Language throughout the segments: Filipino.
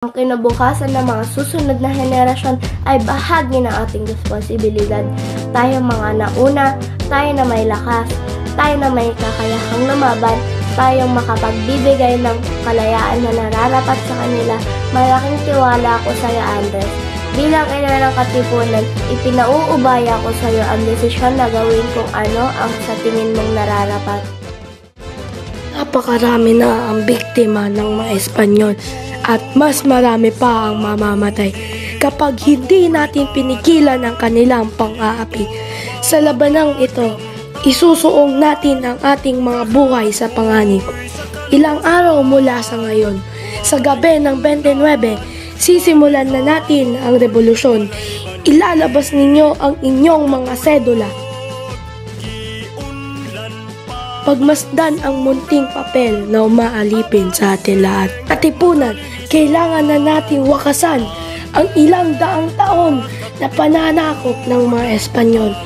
Ang kinabukasan ng mga susunod na henerasyon ay bahagi ng ating responsibilidad. Tayo mga nauna, tayo na may lakas, tayo na may kakayahang lumaban, tayong makapagbibigay ng kalayaan na nararapat sa kanila. Malaking tiwala ako sa iyo, Andres. Bilang ina ng Katipunan, ipinauubaya ko sa iyo ang desisyon na gawin kung ano ang sa tingin mong nararapat. Napakarami na ang biktima ng mga Espanyol at mas marami pa ang mamamatay kapag hindi natin pinigilan ang kanilang pang-aapi. Sa labanang ito, isusuong natin ang ating mga buhay sa panganib. Ilang araw mula sa ngayon, sa gabi ng 29, sisimulan na natin ang revolusyon. Ilalabas ninyo ang inyong mga sedula. Pagmasdan ang munting papel na umaalipin sa atin lahat. Katipunan, kailangan na nating wakasan ang ilang daang taon na pananakop ng mga Espanyol.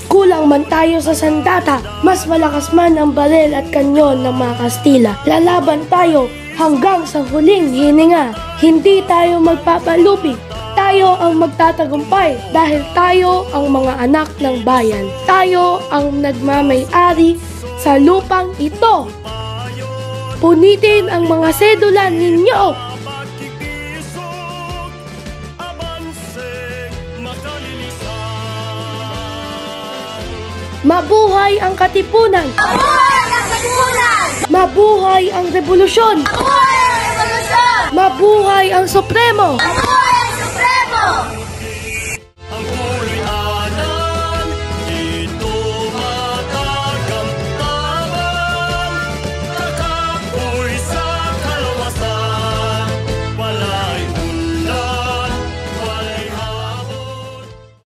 Kulang man tayo sa sandata, mas malakas man ang baril at kanyon ng mga Kastila. Lalaban tayo hanggang sa huling hininga. Hindi tayo magpapalupi. Tayo ang magtatagumpay dahil tayo ang mga anak ng bayan. Tayo ang nagmamay-ari sa lupang ito. Punitin ang mga sedula ninyo. Mabuhay ang Katipunan! Mabuhay ang Katipunan! Mabuhay ang revolusyon! Mabuhay ang revolusyon! Mabuhay ang Supremo! Mabuhay